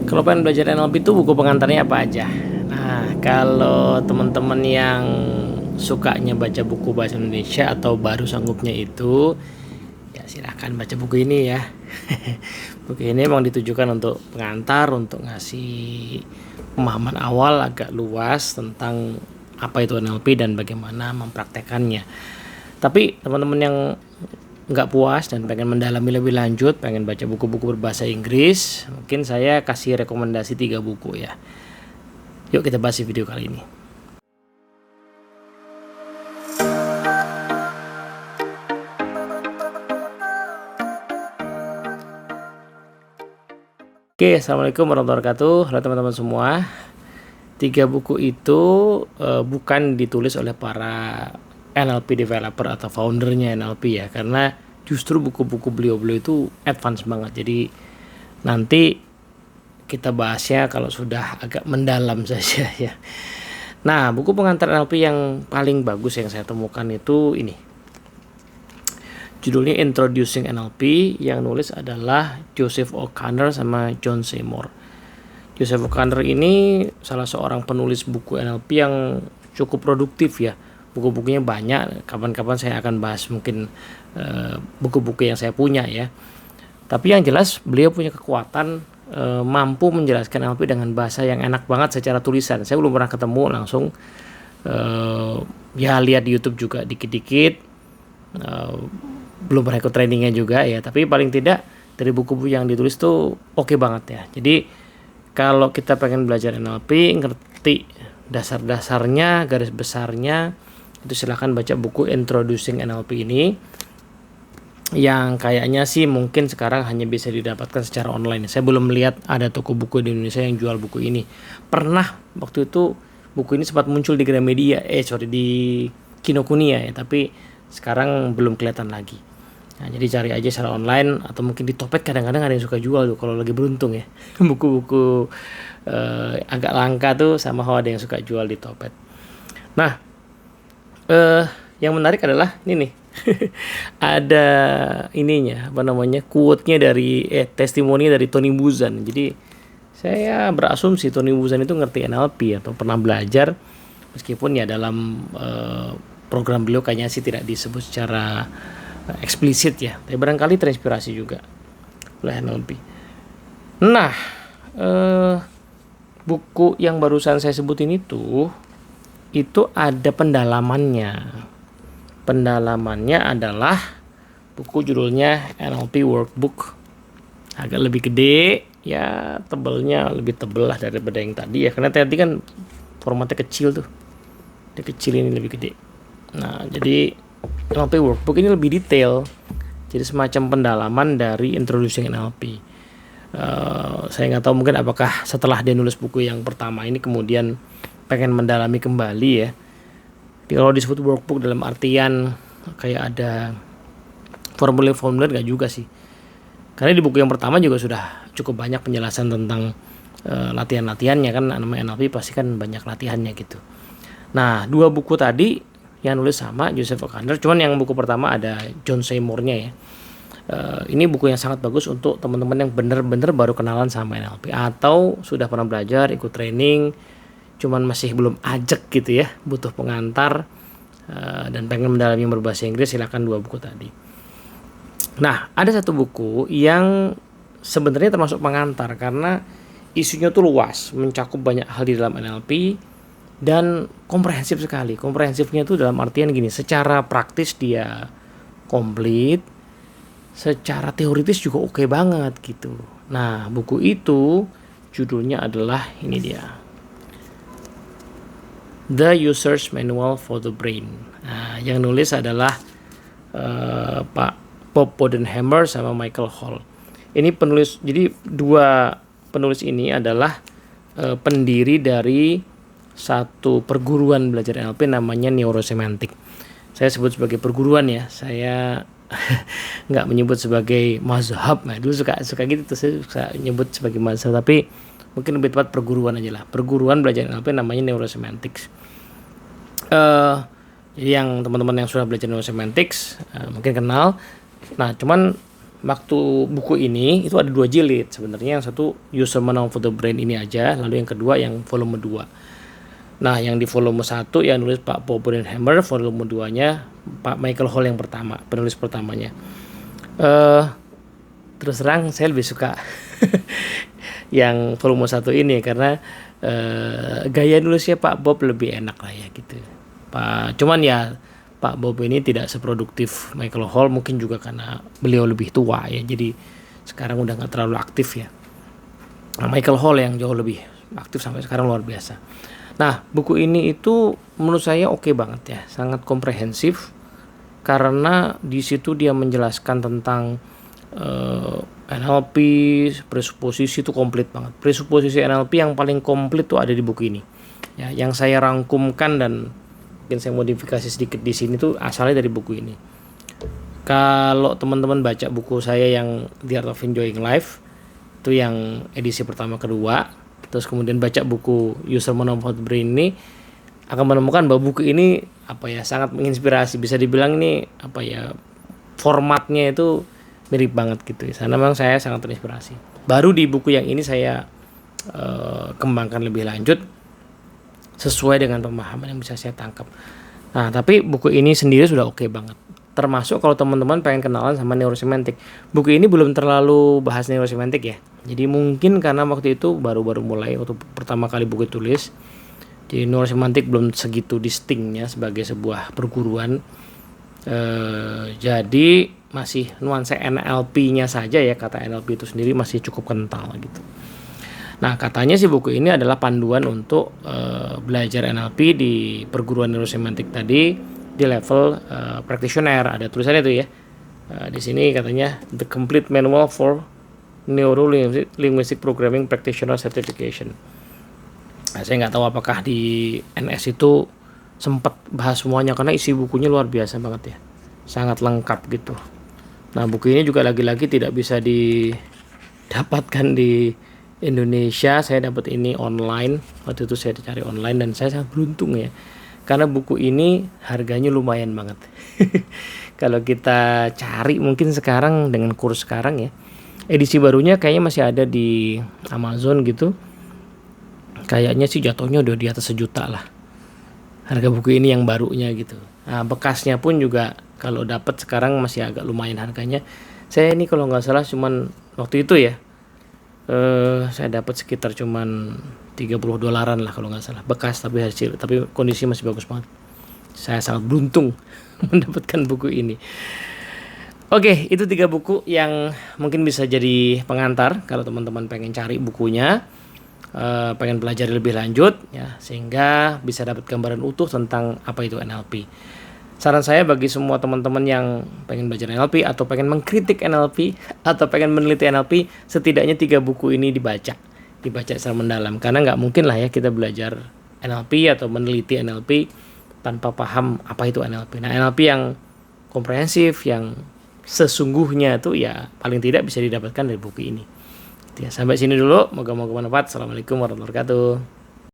Kalau pengen belajar NLP itu buku pengantarnya apa aja? Nah, kalau teman-teman yang sukanya baca buku bahasa Indonesia atau baru sanggupnya itu, ya silahkan baca buku ini ya. Buku ini emang ditujukan untuk pengantar, untuk ngasih pemahaman awal agak luas tentang apa itu NLP dan bagaimana mempraktekannya. Tapi teman-teman yang nggak puas dan pengen mendalami lebih lanjut, pengen baca buku-buku berbahasa Inggris, mungkin saya kasih rekomendasi 3 buku ya. Yuk kita bahas di video kali ini. Oke, assalamualaikum warahmatullahi wabarakatuh. Halo teman-teman semua. 3 buku itu bukan ditulis oleh para NLP developer atau foundernya NLP ya, karena justru buku-buku beliau-beliau itu advance banget. Jadi nanti kita bahasnya kalau sudah agak mendalam saja ya. Nah, buku pengantar NLP yang paling bagus yang saya temukan itu ini. Judulnya Introducing NLP, yang nulis adalah Joseph O'Connor sama John Seymour. Joseph O'Connor ini salah seorang penulis buku NLP yang cukup produktif ya. Buku-bukunya banyak, kapan-kapan saya akan bahas mungkin buku-buku yang saya punya ya. Tapi yang jelas beliau punya kekuatan mampu menjelaskan NLP dengan bahasa yang enak banget secara tulisan. Saya belum pernah ketemu langsung, ya lihat di YouTube juga dikit-dikit, belum pernah ikut trainingnya juga ya. Tapi paling tidak dari buku-buku yang ditulis tuh oke banget ya. Jadi kalau kita pengen belajar NLP, ngerti dasar-dasarnya, garis besarnya, itu silahkan baca buku Introducing NLP ini, yang kayaknya sih mungkin sekarang hanya bisa didapatkan secara online. Saya belum melihat ada toko buku di Indonesia yang jual buku ini. Pernah waktu itu buku ini sempat muncul di Gramedia, di Kinokuniya ya, tapi sekarang belum kelihatan lagi. Nah, jadi cari aja secara online atau mungkin di Topet, kadang-kadang ada yang suka jual tuh kalau lagi beruntung ya. Buku-buku agak langka tuh sama ada yang suka jual di Topet. Nah, yang menarik adalah ini nih. Ada ininya, quote-nya dari testimoni dari Tony Buzan. Jadi saya berasumsi Tony Buzan itu ngerti NLP atau pernah belajar, meskipun ya dalam program beliau kayaknya sih tidak disebut secara eksplisit ya, tapi barangkali terinspirasi juga oleh NLP. Nah, buku yang barusan saya sebutin itu ada pendalamannya. Pendalamannya adalah buku judulnya NLP Workbook. Agak lebih gede ya, tebelnya lebih tebel lah daripada yang tadi ya, karena tadi kan formatnya kecil tuh. Dia kecil, ini lebih gede. Nah, jadi NLP Workbook ini lebih detail. Jadi semacam pendalaman dari Introducing NLP. Saya nggak tahu mungkin apakah setelah dia nulis buku yang pertama ini kemudian pengen mendalami kembali ya. Kalau disebut workbook dalam artian kayak ada formulir-formulir nggak juga sih. Karena di buku yang pertama juga sudah cukup banyak penjelasan tentang latihan-latihannya kan, namanya NLP pasti kan banyak latihannya gitu. Nah, 2 buku tadi yang nulis sama Joseph O'Connor, cuman yang buku pertama ada John Seymour-nya ya. Ini buku yang sangat bagus untuk teman-teman yang benar-benar baru kenalan sama NLP atau sudah pernah belajar, ikut training, cuman masih belum ajak gitu ya, butuh pengantar dan pengen mendalami berbahasa Inggris, silakan 2 buku tadi. Nah, ada satu buku yang sebenarnya termasuk pengantar karena isunya tuh luas, mencakup banyak hal di dalam NLP dan komprehensif sekali. Komprehensifnya itu dalam artian gini, secara praktis dia komplit, secara teoritis juga oke banget gitu. Nah, buku itu judulnya adalah ini dia, The User's Manual for the Brain. Nah, yang nulis adalah Pak Bob Bodenhamer sama Michael Hall. Ini penulis, jadi 2 penulis ini adalah pendiri dari satu perguruan belajar NLP namanya Neurosemantic. Saya sebut sebagai perguruan ya, saya nggak menyebut sebagai mazhab. Nah, dulu suka gitu tuh, saya suka nyebut sebagai mazhab, tapi mungkin lebih tepat perguruan aja lah. Perguruan belajar NLP namanya Neurosemantics. Jadi yang teman-teman yang sudah belajar Neurosemantics mungkin kenal. Nah, cuman waktu buku ini itu ada 2 jilid sebenarnya. Yang satu User Manual for the Brain ini aja, lalu yang kedua yang volume 2. Nah, yang di volume 1 yang nulis Pak Bob Brandhammer, volume 2-nya Pak Michael Hall yang pertama, penulis pertamanya. Terus terang saya lebih suka yang volume 1 ini karena gaya nulisnya Pak Bob lebih enak lah ya gitu. Cuman ya Pak Bob ini tidak seproduktif Michael Hall, mungkin juga karena beliau lebih tua ya, jadi sekarang udah nggak terlalu aktif ya. Nah, Michael Hall yang jauh lebih aktif sampai sekarang, luar biasa. Nah, buku ini itu menurut saya oke banget ya, sangat komprehensif karena di situ dia menjelaskan tentang NLP, presuposisi itu komplit banget. Presuposisi NLP yang paling komplit tuh ada di buku ini. Ya, yang saya rangkumkan dan mungkin saya modifikasi sedikit di sini tuh asalnya dari buku ini. Kalau teman-teman baca buku saya yang The Art of Enjoying Life, itu yang edisi pertama kedua, terus kemudian baca buku User Manual for the Brain ini, akan menemukan bahwa buku ini sangat menginspirasi. Bisa dibilang ini formatnya itu mirip banget gitu. Karena memang saya sangat terinspirasi. Baru di buku yang ini saya kembangkan lebih lanjut sesuai dengan pemahaman yang bisa saya tangkap. Nah, tapi buku ini sendiri sudah oke banget. Termasuk kalau teman-teman pengen kenalan sama neurosemantik. Buku ini belum terlalu bahas neurosemantik ya. Jadi mungkin karena waktu itu baru-baru mulai waktu pertama kali buku tulis. Jadi neurosemantik belum segitu distinctnya sebagai sebuah perguruan. Jadi masih nuansa NLP-nya saja ya, kata NLP itu sendiri masih cukup kental gitu. Nah, katanya sih buku ini adalah panduan untuk belajar NLP di perguruan neurosemantik tadi di level practitioner. Ada tulisannya tuh ya. Di sini katanya The Complete Manual for Neuro-Linguistic Programming Practitioner Certification. Nah, saya nggak tahu apakah di NS itu sempat bahas semuanya karena isi bukunya luar biasa banget ya. Sangat lengkap gitu. Nah, buku ini juga lagi-lagi tidak bisa didapatkan di Indonesia. Saya dapat ini online. Waktu itu saya cari online dan saya sangat beruntung ya. Karena buku ini harganya lumayan banget. Kalau kita cari mungkin sekarang dengan kurs sekarang ya. Edisi barunya kayaknya masih ada di Amazon gitu. Kayaknya sih jatuhnya udah di atas 1 juta lah. Harga buku ini yang barunya gitu. Nah, bekasnya pun juga kalau dapat sekarang masih agak lumayan harganya. Saya ini kalau nggak salah cuman waktu itu ya, saya dapat sekitar cuman $30 lah kalau nggak salah, bekas tapi hasil, tapi kondisi masih bagus banget. Saya sangat beruntung mendapatkan buku ini. Oke, itu 3 buku yang mungkin bisa jadi pengantar kalau teman-teman pengen cari bukunya, pengen belajar lebih lanjut ya, sehingga bisa dapat gambaran utuh tentang apa itu NLP. Saran saya bagi semua teman-teman yang pengen belajar NLP atau pengen mengkritik NLP atau pengen meneliti NLP, setidaknya 3 buku ini dibaca secara mendalam. Karena nggak mungkin lah ya kita belajar NLP atau meneliti NLP tanpa paham apa itu NLP. Nah, NLP yang komprehensif, yang sesungguhnya itu ya paling tidak bisa didapatkan dari buku ini. Ya, sampai sini dulu, moga-moga bermanfaat. Assalamualaikum warahmatullahi wabarakatuh.